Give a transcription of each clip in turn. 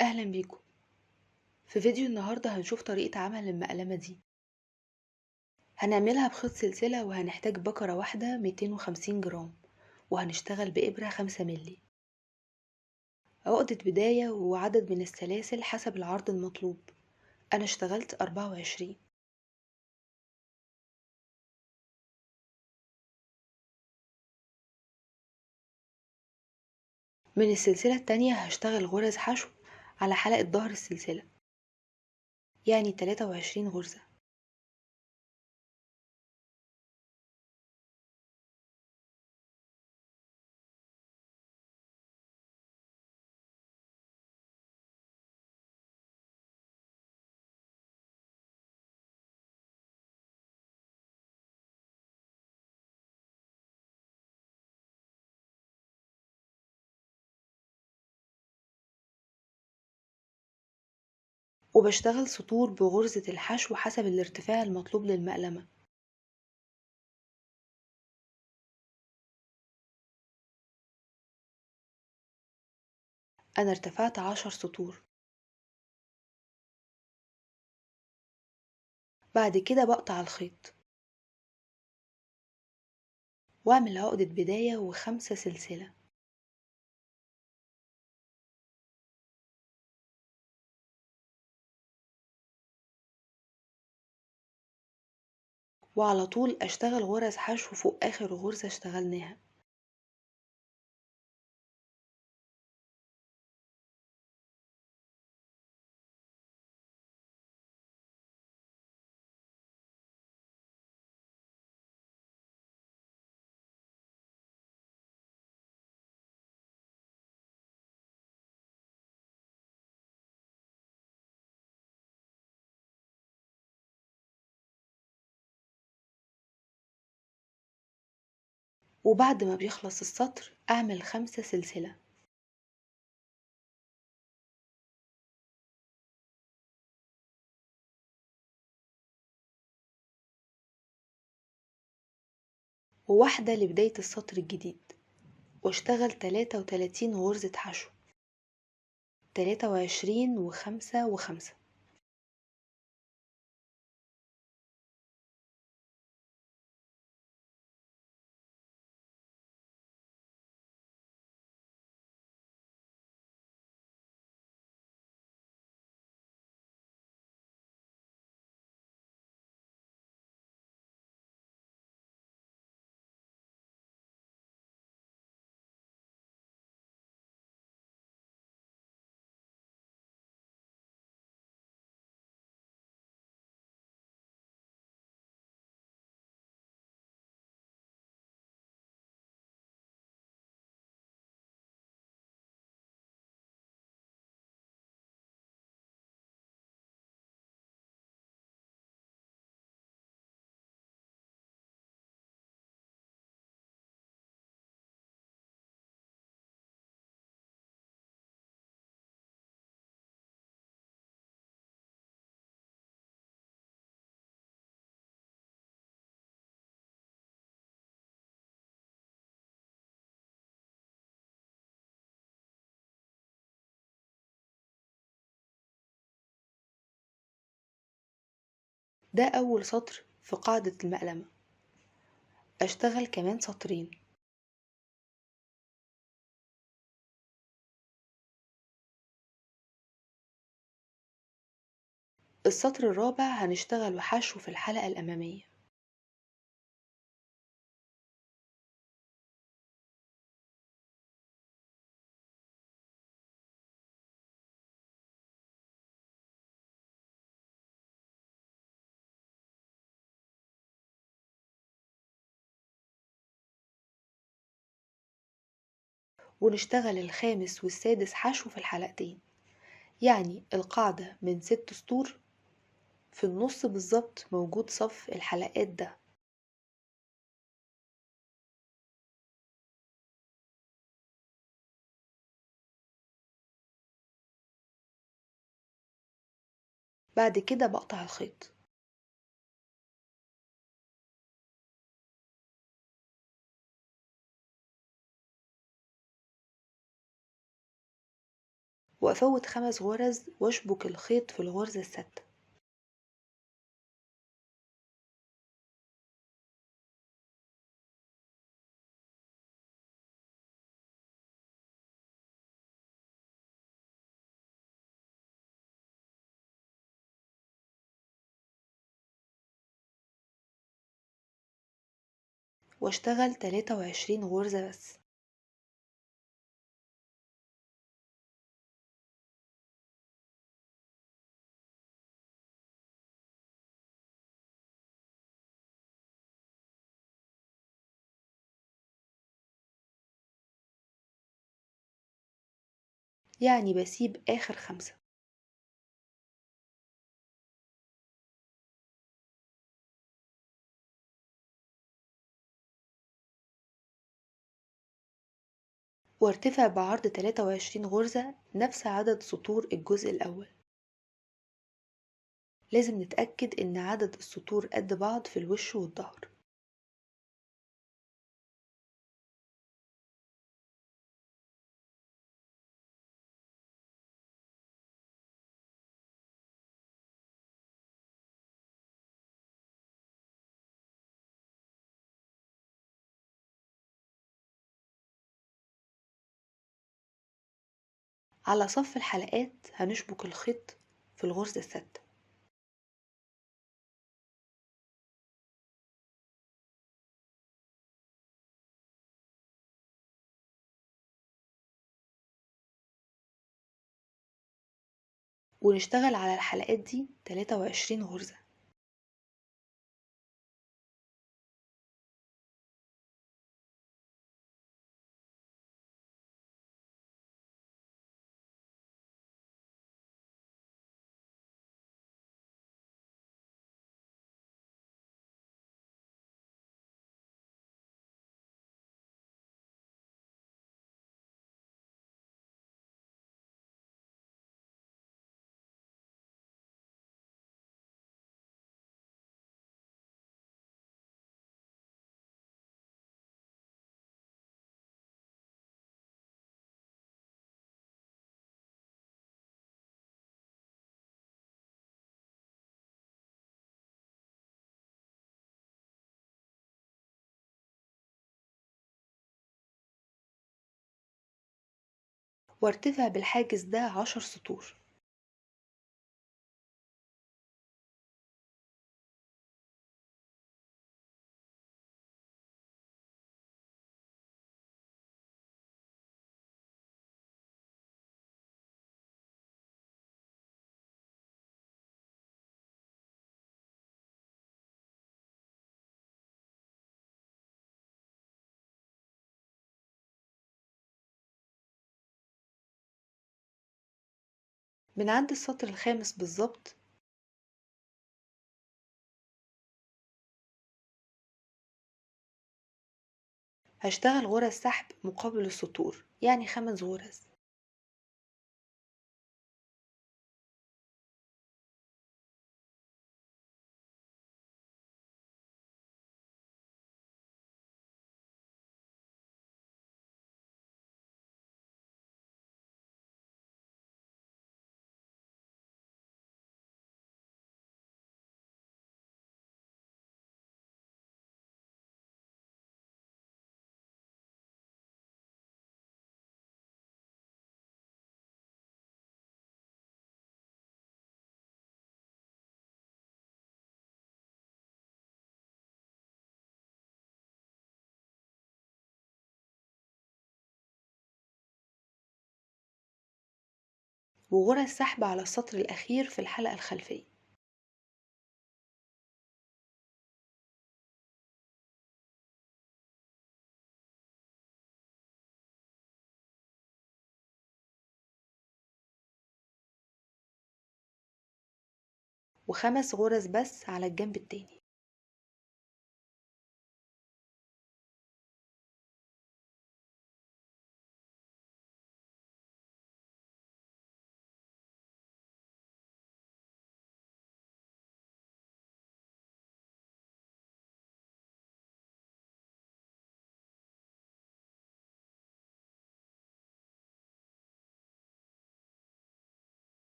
أهلا بيكم. في فيديو النهاردة هنشوف طريقة عمل المقلمة دي. هنعملها بخيط سلسلة وهنحتاج بكرة واحدة 250 جرام، وهنشتغل بإبرة 5 ملي، عقدة بداية وعدد من السلاسل حسب العرض المطلوب. أنا اشتغلت 24. من السلسلة التانية هشتغل غرز حشو على حلقة ظهر السلسلة، يعني 23 غرزة. وبشتغل سطور بغرزة الحشو حسب الارتفاع المطلوب للمقلمة. أنا ارتفعت 10 سطور. بعد كده بقطع الخيط واعمل عقدة بداية و5 سلسلة، وعلى طول اشتغل غرز حشو فوق اخر غرزة اشتغلناها. وبعد ما بيخلص السطر اعمل 5 سلسلة. وواحدة لبداية السطر الجديد، واشتغل 33 غرزة حشو، 23 وخمسة وخمسة. ده اول سطر في قاعدة المقلمة. اشتغل كمان سطرين. السطر الرابع هنشتغل حشو في الحلقة الامامية. ونشتغل الخامس والسادس حشو في الحلقتين، يعني القاعدة من 6 سطور. في النص بالظبط موجود صف الحلقات ده. بعد كده بقطع الخيط، وأفوت 5 غرز وأشبك الخيط في الغرزة السادسة. واشتغل 23 غرزة بس. يعني بسيب آخر 5. وارتفع بعرض 23 غرزة نفس عدد سطور الجزء الأول. لازم نتأكد إن عدد السطور قد بعض في الوش والظهر. على صف الحلقات هنشبك الخيط في الغرزة السادسة. ونشتغل على الحلقات دي 23 غرزة. وارتفع بالحاجز ده 10 سطور. من عند السطر الخامس بالظبط هشتغل غرز سحب مقابل السطور، يعني 5 غرز. وغرز سحب على السطر الأخير في الحلقة الخلفية. و5 غرز بس على الجنب التاني.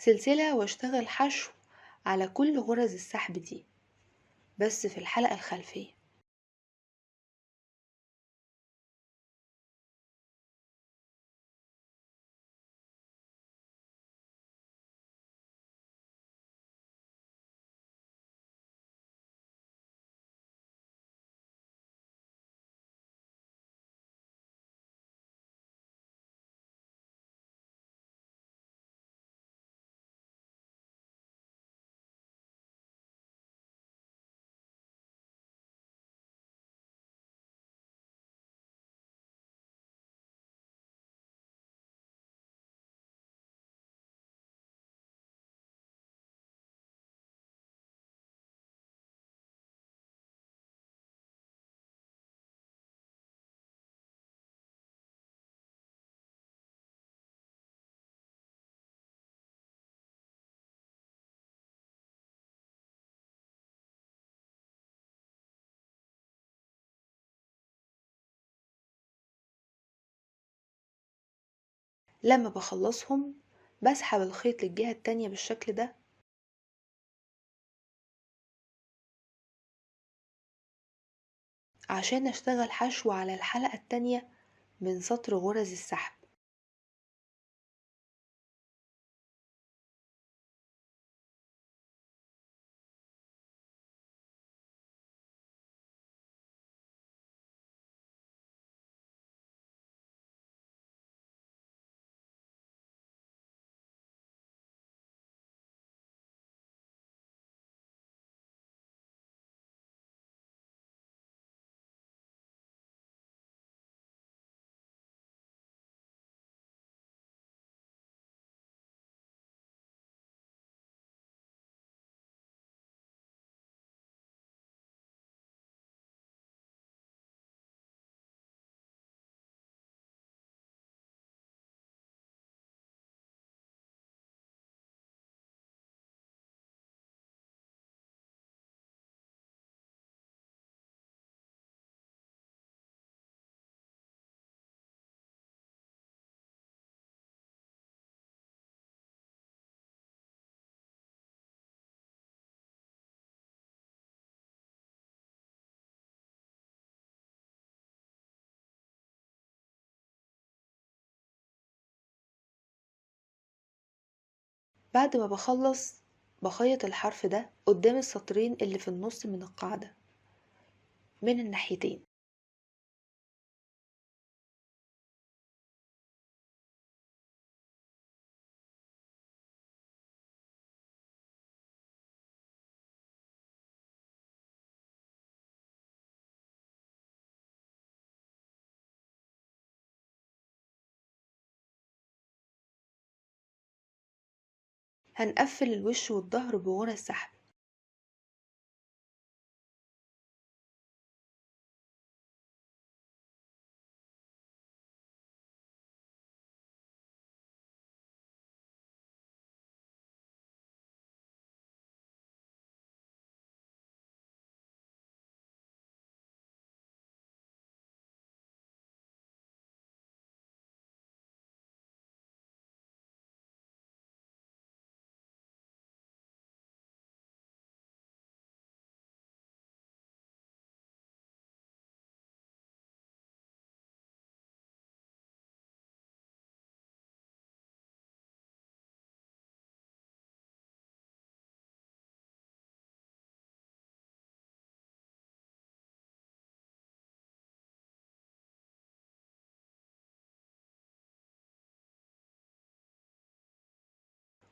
سلسلة واشتغل حشو على كل غرز السحب دي، بس في الحلقة الخلفية. لما بخلصهم بسحب الخيط للجهة التانية بالشكل ده، عشان اشتغل حشو على الحلقة التانية من سطر غرز السحب. بعد ما بخلص بخيط الحرف ده قدام السطرين اللي في النص من القاعدة من الناحيتين. هنقفل الوش والظهر بغرز سحب.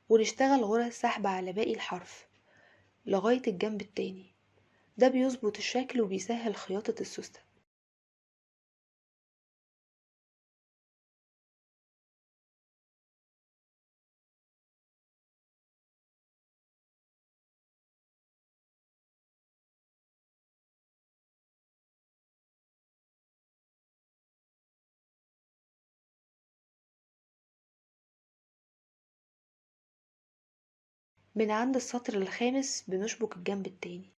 ونشتغل غرز سحب على باقي الحرف لغاية الجنب التاني. ده بيظبط الشكل وبيسهل خياطة السوستة. من عند السطر الخامس بنشبك الجنب التاني.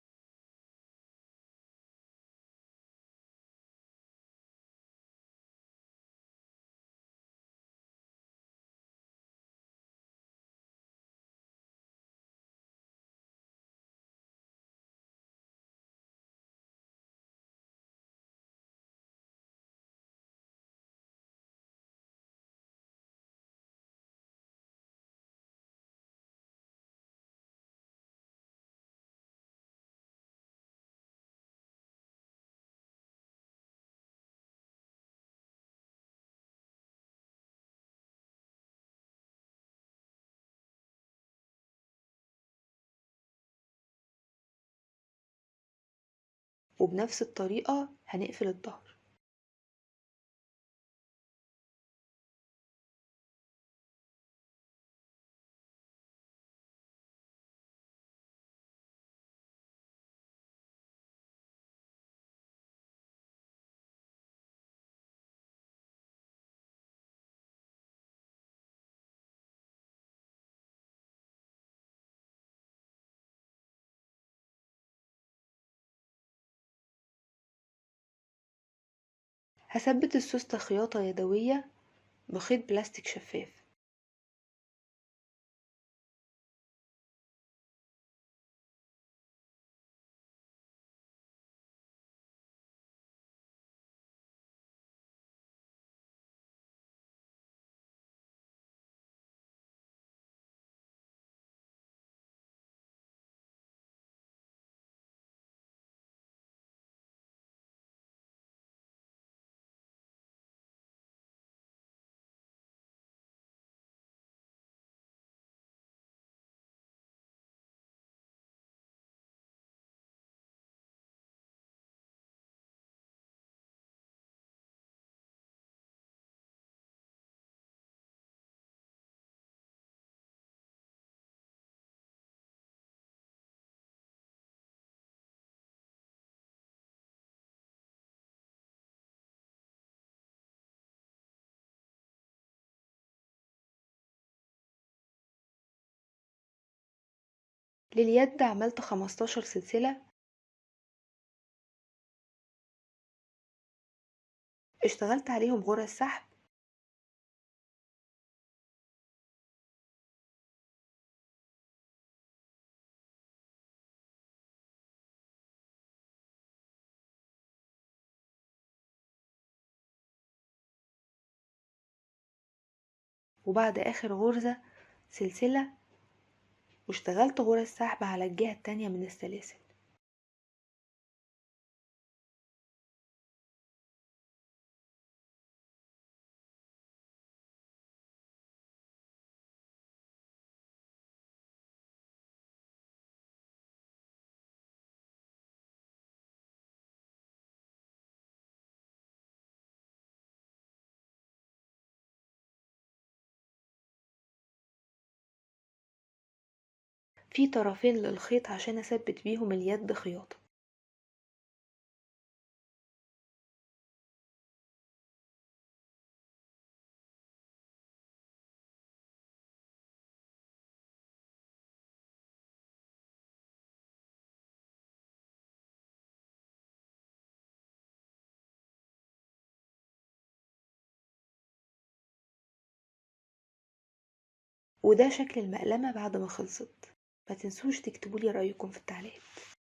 وبنفس الطريقة هنقفل الظهر. هثبت السوستة خياطة يدوية بخيط بلاستيك شفاف. لليد عملت 15 سلسلة، اشتغلت عليهم غرز سحب، وبعد آخر غرزة سلسلة، واشتغلت غرز سحب على الجهة التانية من السلاسل. في طرفين للخيط عشان اثبت بيهم اليد خياطة. وده شكل المقلمة بعد ما خلصت. ما تنسوش تكتبولي رأيكم في التعليقات.